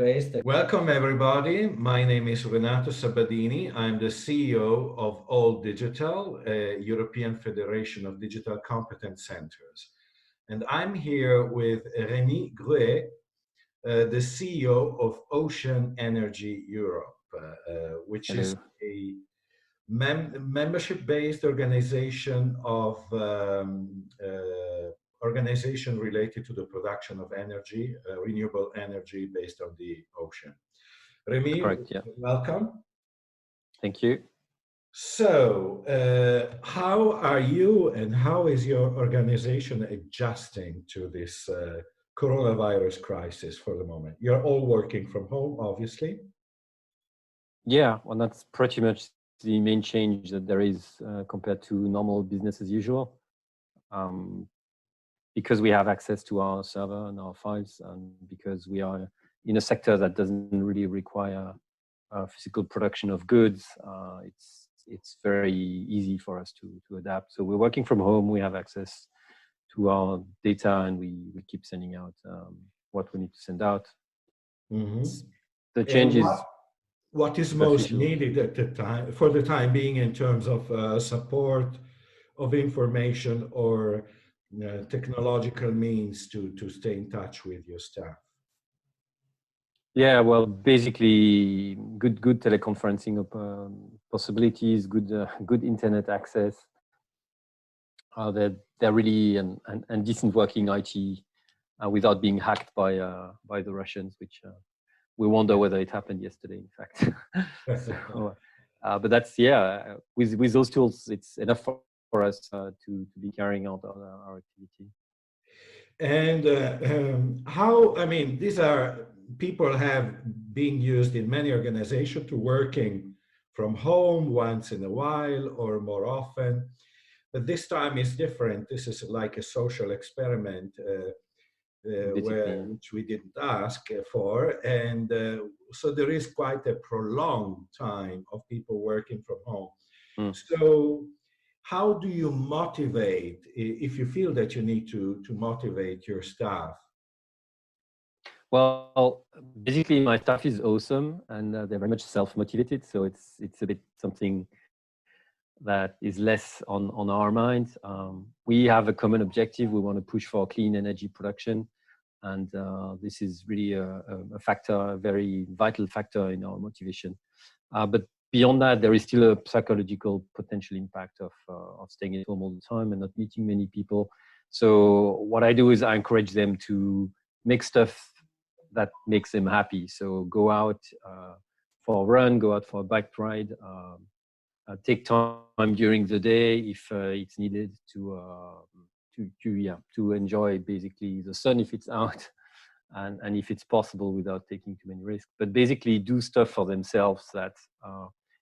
Welcome, everybody. My name is Renato Sabbadini. I'm the CEO of All Digital, a European Federation of Digital Competence Centers. And I'm here with Rémi Gruet, the CEO of Ocean Energy Europe, which is Hello. a membership-based organization of organization related to the production of energy, renewable energy based on the ocean. Rémi, Correct, yeah. welcome. Thank you. So, how are you and how is your organization adjusting to this coronavirus crisis for the moment? You're all working from home, obviously. Yeah, well, that's pretty much the main change that there is compared to normal business as usual. Because we have access to our server and our files, and because we are in a sector that doesn't really require physical production of goods, it's very easy for us to adapt. So we're working from home. We have access to our data, and we keep sending out what we need to send out. Mm-hmm. The change is what is most superficial. needed at the time, for the time being, in terms of support of information or technological means to stay in touch with your staff? Yeah, well, basically, good teleconferencing possibilities, good internet access. They're really and decent working IT without being hacked by the Russians, which we wonder whether it happened yesterday. In fact, so, but that's with those tools, it's enough for us to be carrying out our activity. And how, I mean, these are people have been used in many organizations to working from home once in a while or more often. But this time is different. This is like a social experiment which we didn't ask for. And so there is quite a prolonged time of people working from home. So how do you motivate, if you feel that you need to motivate your staff? Well, basically, my staff is awesome, and they're very much self-motivated. So it's a bit something that is less on our mind. We have a common objective. We want to push for clean energy production, and this is really a factor, a very vital factor in our motivation. But beyond that, there is still a psychological potential impact of staying at home all the time and not meeting many people. So what I do is I encourage them to make stuff that makes them happy. So go out for a run, go out for a bike ride, take time during the day if it's needed to enjoy basically the sun if it's out, and if it's possible without taking too many risks. But basically do stuff for themselves that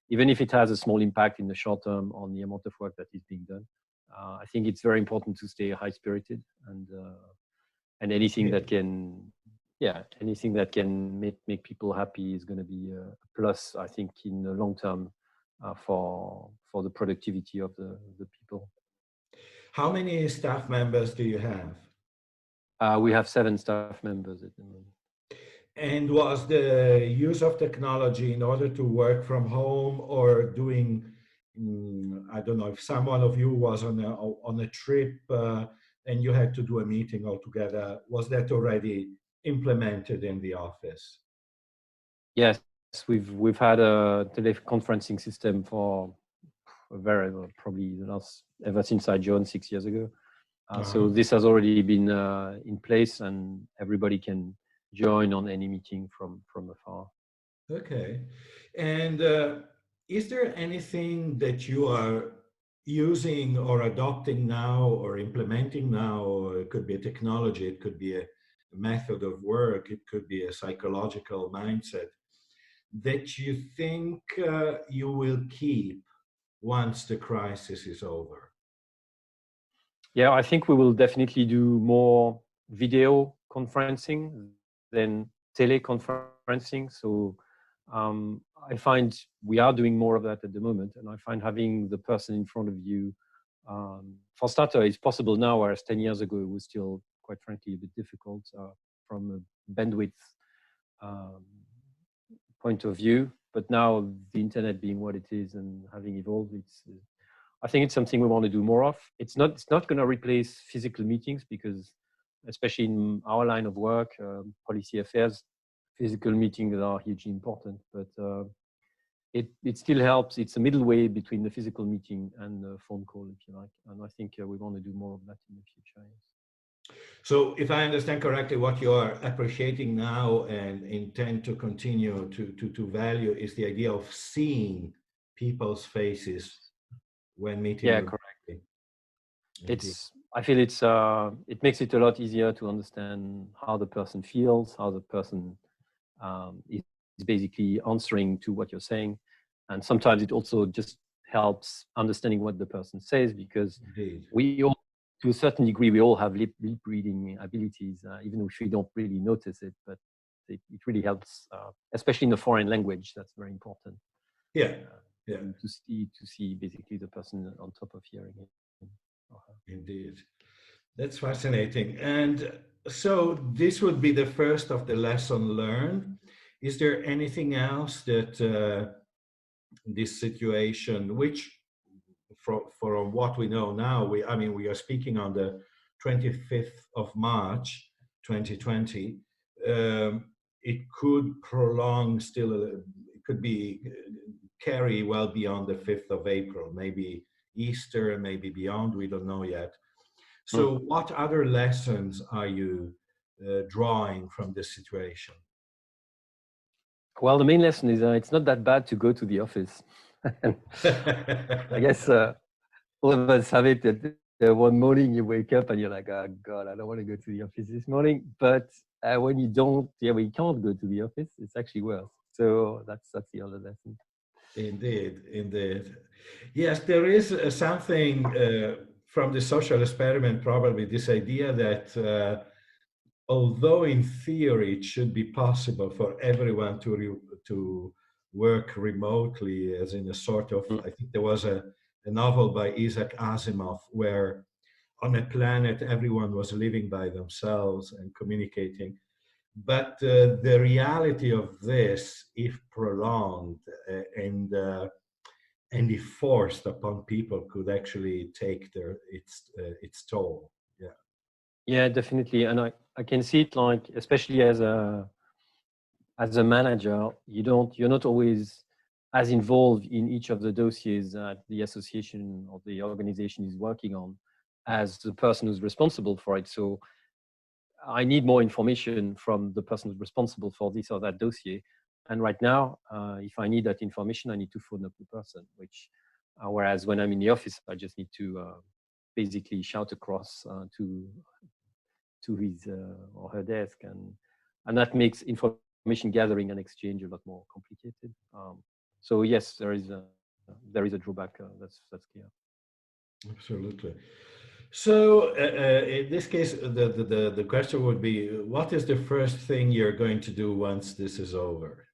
even if it has a small impact in the short term on the amount of work that is being done. I think it's very important to stay high-spirited and anything that can make people happy is going to be a plus, I think, in the long term for the productivity of the people. How many staff members do you have? We have 7 staff members at the moment. And was the use of technology in order to work from home or doing, I don't know, if someone of you was on a trip and you had to do a meeting altogether, was that already implemented in the office? Yes, we've had a teleconferencing system for probably ever since I joined 6 years ago. So this has already been in place, and everybody can join on any meeting from afar. Okay. And is there anything that you are using or adopting now or implementing now? Or it could be a technology, it could be a method of work, it could be a psychological mindset that you think you will keep once the crisis is over? Yeah, I think we will definitely do more video conferencing than teleconferencing. So I find we are doing more of that at the moment, and I find having the person in front of you, for starter, is possible now, whereas 10 years ago it was still, quite frankly, a bit difficult from a bandwidth point of view. But now the internet being what it is and having evolved, I think it's something we want to do more of. It's not going to replace physical meetings because, especially in our line of work, policy affairs, physical meetings are hugely important. But it still helps. It's a middle way between the physical meeting and the phone call, if you like. And I think we want to do more of that in the future. Yes. So if I understand correctly, what you are appreciating now and intend to continue to value is the idea of seeing people's faces when meeting Yeah, remotely. I feel it makes it a lot easier to understand how the person feels, how the person is basically answering to what you're saying. And sometimes it also just helps understanding what the person says, because Indeed. we all, to a certain degree, we all have lip reading abilities, even if we don't really notice it, but it really helps, especially in a foreign language. That's very important. Yeah. To see basically the person on top of hearing it. Indeed. That's fascinating. And so this would be the first of the lesson learned. Is there anything else that this situation, which from what we know now, we are speaking on the 25th of March, 2020. It could prolong still, it could be carry well beyond the 5th of April, maybe Easter and maybe beyond, we don't know yet. So what other lessons are you drawing from this situation? Well, the main lesson is it's not that bad to go to the office. I guess all of us have it that one morning you wake up and you're like, oh God, I don't want to go to the office this morning. But when you don't, when you can't go to the office, it's actually worse. So that's the other lesson. Indeed. Yes, there is something from the social experiment, probably this idea that although in theory it should be possible for everyone to work remotely, as in a sort of, I think there was a novel by Isaac Asimov where on a planet everyone was living by themselves and communicating. But the reality of this, if prolonged and if forced upon people, could actually take its toll. Yeah. Yeah, definitely. And I can see it, like, especially as a manager, you're not always as involved in each of the dossiers that the association or the organization is working on as the person who's responsible for it. So I need more information from the person who's responsible for this or that dossier. And right now, if I need that information, I need to phone up the person, whereas when I'm in the office, I just need to basically shout across to his or her desk, and that makes information gathering and exchange a lot more complicated. So yes, there is a drawback. That's clear. Absolutely. So in this case, the question would be, what is the first thing you're going to do once this is over?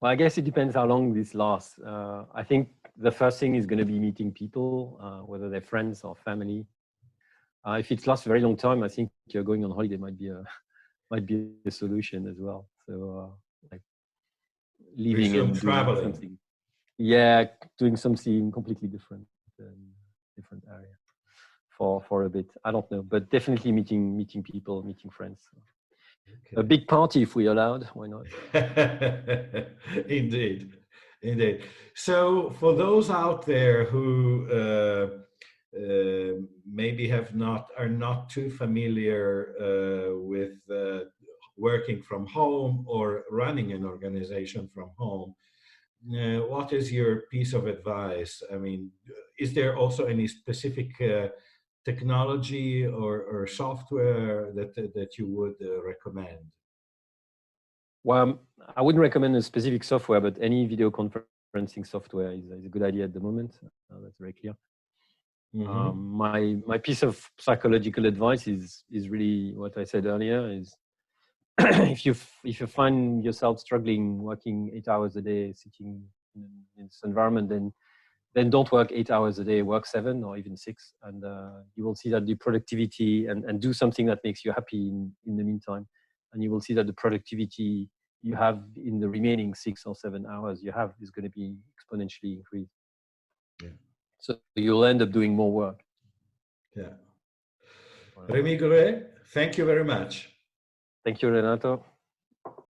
Well, I guess it depends how long this lasts. I think the first thing is going to be meeting people, whether they're friends or family. If it lasts a very long time, I think going on holiday might be a solution as well. So like leaving Resume and doing traveling. something. Yeah, doing something completely different area for a bit. I don't know, but definitely meeting people, meeting friends. Okay. A big party if we allowed. Why not? Indeed. So for those out there who maybe are not too familiar with working from home or running an organization from home, what is your piece of advice? I mean, is there also any specific technology or software that you would recommend? Well, I wouldn't recommend a specific software, but any video conferencing software is a good idea at the moment. That's very clear. Mm-hmm. My piece of psychological advice is really what I said earlier: is if you find yourself struggling working 8 hours a day, sitting in this environment, then don't work 8 hours a day. Work 7 or even 6, and you will see that the productivity and do something that makes you happy in the meantime. and you will see that the productivity you have in the remaining 6 or 7 hours you have is going to be exponentially increased. Yeah. So you'll end up doing more work. Yeah. Rémi Gruet, thank you very much. Thank you, Renato.